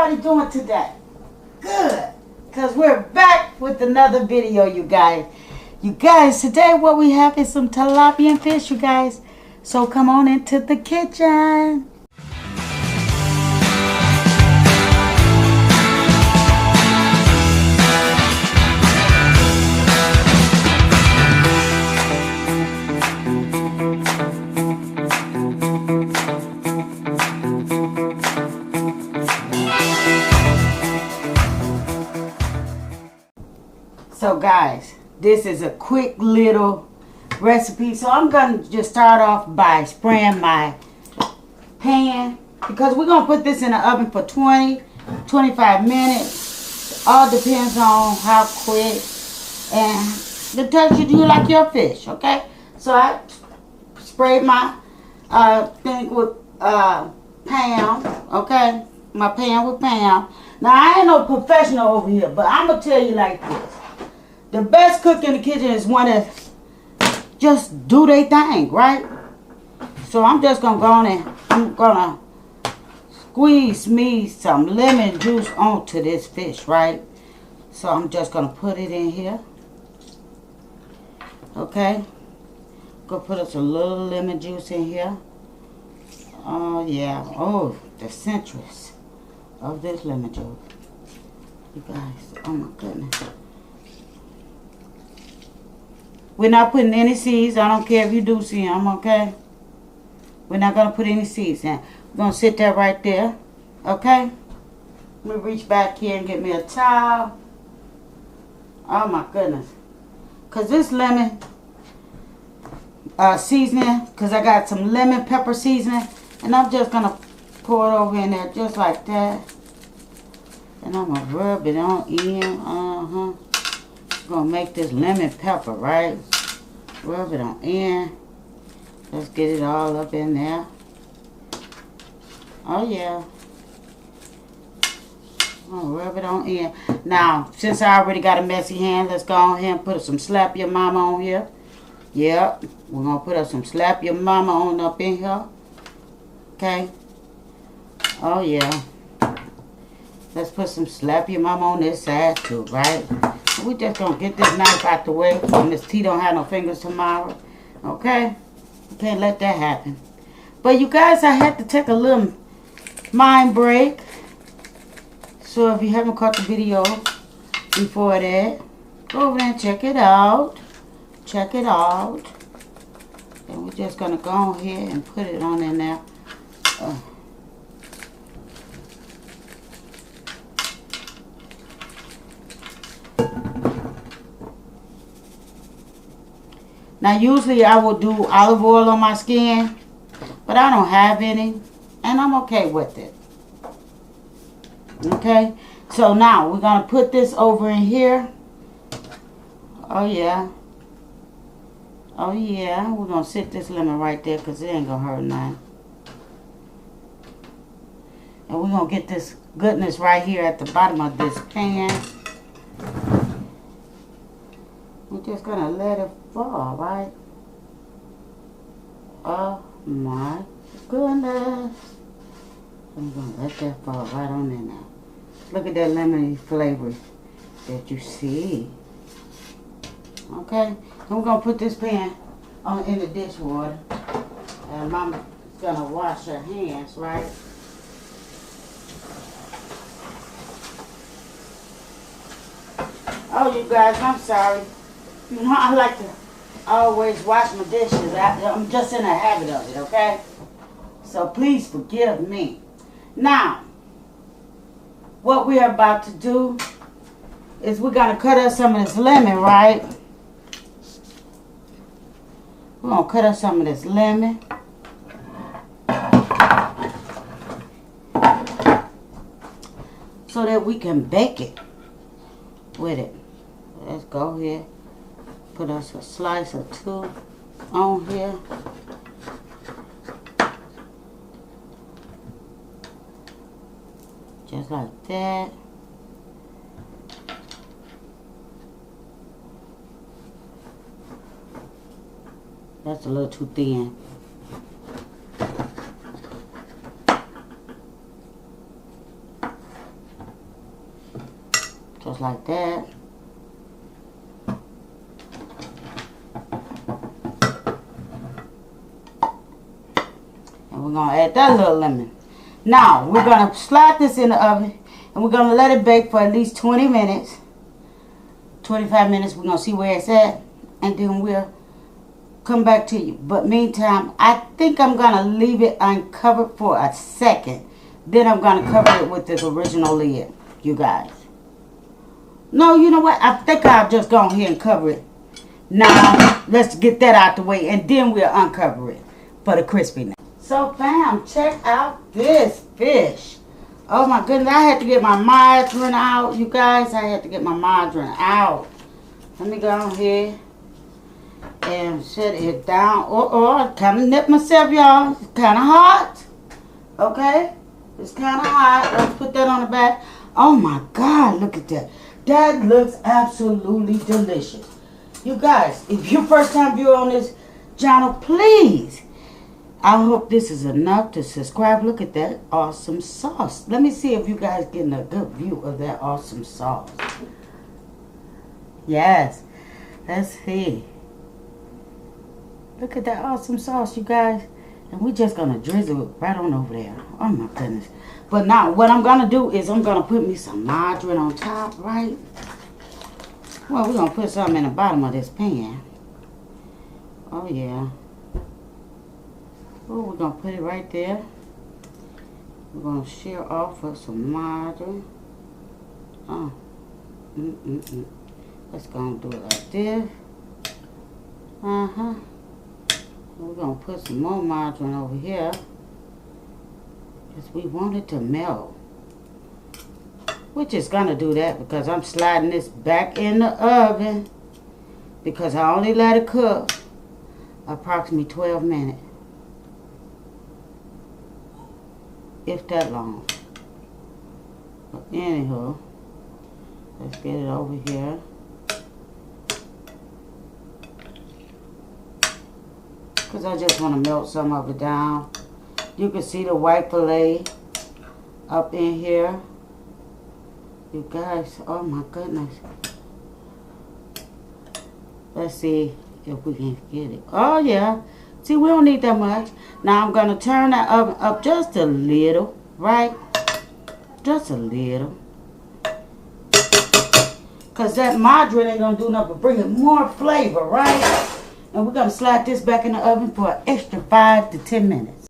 everybody doing today? Good. Because we're back with another video, you guys. You guys, today what we have is some tilapia fish, you guys. So come on into the kitchen. So guys, this is a quick little recipe. So I'm going to just start off by spraying my pan, because we're going to put this in the oven for 20-25 minutes. All depends on how quick and the texture you like your fish, okay? So I sprayed my thing with Pam, okay? My pan with Pam. Now I ain't no professional over here, but I'm going to tell you like this. The best cook in the kitchen is one that just do their thing, right? So I'm just going to go on and I'm going to squeeze me some lemon juice onto this fish, right? So I'm just going to put it in here. Okay? Go put us a little lemon juice in here. Oh, yeah. Oh, the citrus of this lemon juice. You guys, oh my goodness. We're not putting any seeds. I don't care if you do see them, okay? We're not going to put any seeds in. We're going to sit that right there, okay? Let me reach back here and get me a towel. Oh, my goodness. Because this lemon seasoning, because I got some lemon pepper seasoning, and I'm just going to pour it over in there just like that. And I'm going to rub it on in. Gonna make this lemon pepper, right? Rub it on in. Let's get it all up in there. Oh yeah. Gonna rub it on in. Now, since I already got a messy hand, let's go ahead and put some slap your mama on here. Yep. We're gonna put some slap your mama on up in here. Okay. Oh yeah. Let's put some slap your mama on this side too, right? We just gonna get this knife out the way so Miss T don't have no fingers tomorrow. Okay? You can't let that happen. But you guys, I had to take a little mind break. So if you haven't caught the video before that, go over there and check it out. Check it out. And we're just gonna go ahead and put it on in there. Now, usually I will do olive oil on my skin, but I don't have any, and I'm okay with it. Okay? So now, we're going to put this over in here. Oh, yeah. Oh, yeah. We're going to sit this lemon right there because it ain't going to hurt nothing. And we're going to get this goodness right here at the bottom of this pan. We're just going to let it fall, right? Oh my goodness. I'm going to let that fall right on in there. Look at that lemony flavor that you see. Okay? And we're going to put this pan on in the dishwater. And Mama's going to wash her hands, right? Oh, you guys, I'm sorry. You know, I like to always wash my dishes. I'm just in a habit of it, okay? So please forgive me. Now, what we're about to do is we're going to cut up some of this lemon, right? We're going to cut up some of this lemon. So that we can bake it with it. Let's go here. Put us a slice or two on here. Just like that. That's a little too thin. Just like that. And we're going to add that little lemon. Now, we're going to slide this in the oven. And we're going to let it bake for at least 20 minutes. 25 minutes. We're going to see where it's at. And then we'll come back to you. But meantime, I think I'm going to leave it uncovered for a second. Then I'm going to cover it with this original lid, you guys. No, you know what? I think I'll just go ahead and cover it. Now, let's get that out the way. And then we'll uncover it for the crispiness. So, fam, check out this fish. Oh, my goodness. I had to get my margarine out, you guys. I had to get my margarine out. Let me go ahead and set it down. I kind of nipped myself, y'all. It's kind of hot. Okay? It's kind of hot. Let's put that on the back. Oh, my God. Look at that. That looks absolutely delicious. You guys, if you're first time viewer on this channel, please. I hope this is enough to subscribe. Look at that awesome sauce. Let me see if you guys getting a good view of that awesome sauce. Yes. Let's see. Look at that awesome sauce, you guys. And we're just going to drizzle it right on over there. Oh, my goodness. But now, what I'm going to do is I'm going to put me some margarine on top, right? Well, we're going to put some in the bottom of this pan. Oh, yeah. Oh, we're going to put it right there. We're going to shear off with some margarine. Oh. Let's go and do it like this. Uh-huh. We're going to put some more margarine over here. Because we want it to melt. We're just going to do that because I'm sliding this back in the oven. Because I only let it cook approximately 12 minutes. If that long. But anyhow, let's get it over here. Because I just want to melt some of it down. You can see the white fillet up in here. You guys, oh my goodness. Let's see if we can get it. Oh yeah. See, we don't need that much. Now I'm going to turn that oven up just a little, right? Just a little. Because that margarine ain't going to do nothing but bring it more flavor, right? And we're going to slide this back in the oven for an extra 5 to 10 minutes.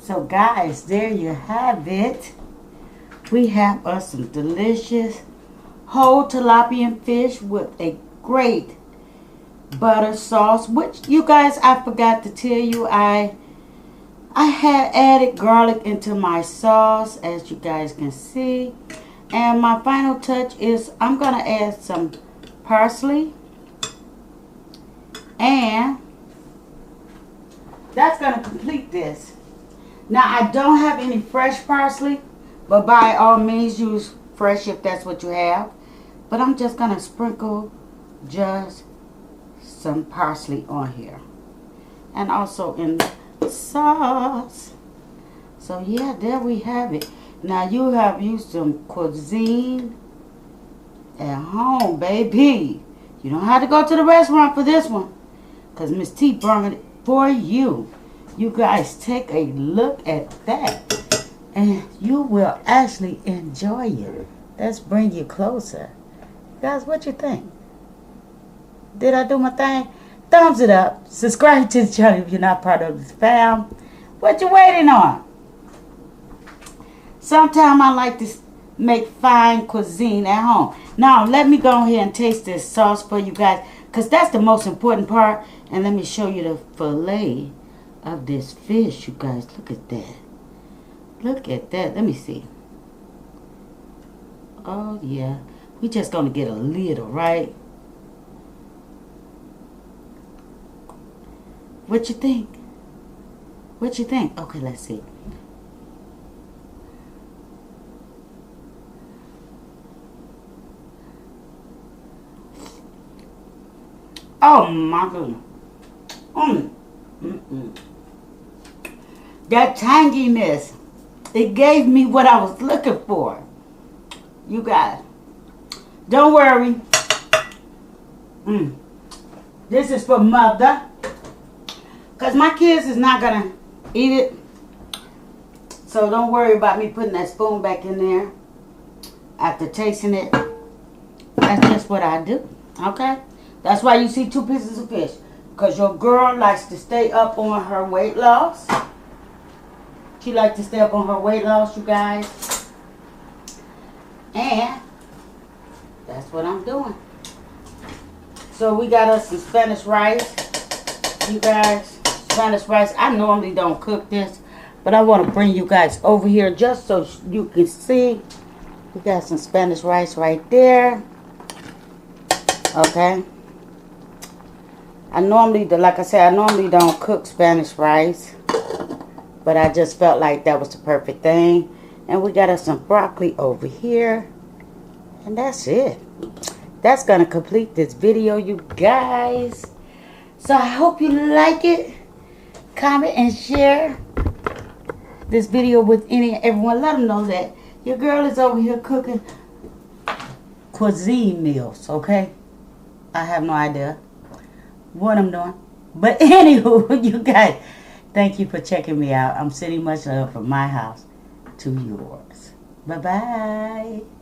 So guys, there you have it. We have us some delicious whole tilapia fish with a great butter sauce, which you guys, I forgot to tell you, I had added garlic into my sauce, as you guys can see. And my final touch is I'm going to add some parsley. And that's going to complete this. Now, I don't have any fresh parsley, but by all means use fresh if that's what you have. But I'm just going to sprinkle just some parsley on here. And also in the sauce. So, yeah, there we have it. Now, you have used some cuisine at home, baby. You don't have to go to the restaurant for this one. Because Miss T brought it for you. You guys take a look at that. And you will actually enjoy it. Let's bring you closer. Guys, what you think? Did I do my thing? Thumbs it up. Subscribe to the channel if you're not part of this fam. What you waiting on? Sometimes I like to make fine cuisine at home. Now, let me go ahead and taste this sauce for you guys. Because that's the most important part. And let me show you the fillet of this fish, you guys. Look at that. Look at that. Let me see. Oh, yeah. We just going to get a little, right? What you think? What you think? Okay, let's see. Oh, my goodness. That tanginess, it gave me what I was looking for. You guys, Don't worry. This is for mother. Because my kids is not going to eat it. So don't worry about me putting that spoon back in there after tasting it. That's just what I do. Okay? That's why you see 2 pieces of fish. Because your girl likes to stay up on her weight loss. She likes to stay up on her weight loss, you guys. And that's what I'm doing. So we got us some Spanish rice. You guys, Spanish rice. I normally don't cook this, but I want to bring you guys over here just so you can see. We got some Spanish rice right there. Okay. Like I said, I normally don't cook Spanish rice, but I just felt like that was the perfect thing. And we got us some broccoli over here. And that's it. That's going to complete this video, you guys. So I hope you like it. Comment and share this video with everyone. Let them know that your girl is over here cooking cuisine meals, okay? I have no idea what I'm doing. But anywho, you guys, thank you for checking me out. I'm sending much love from my house to yours. Bye-bye.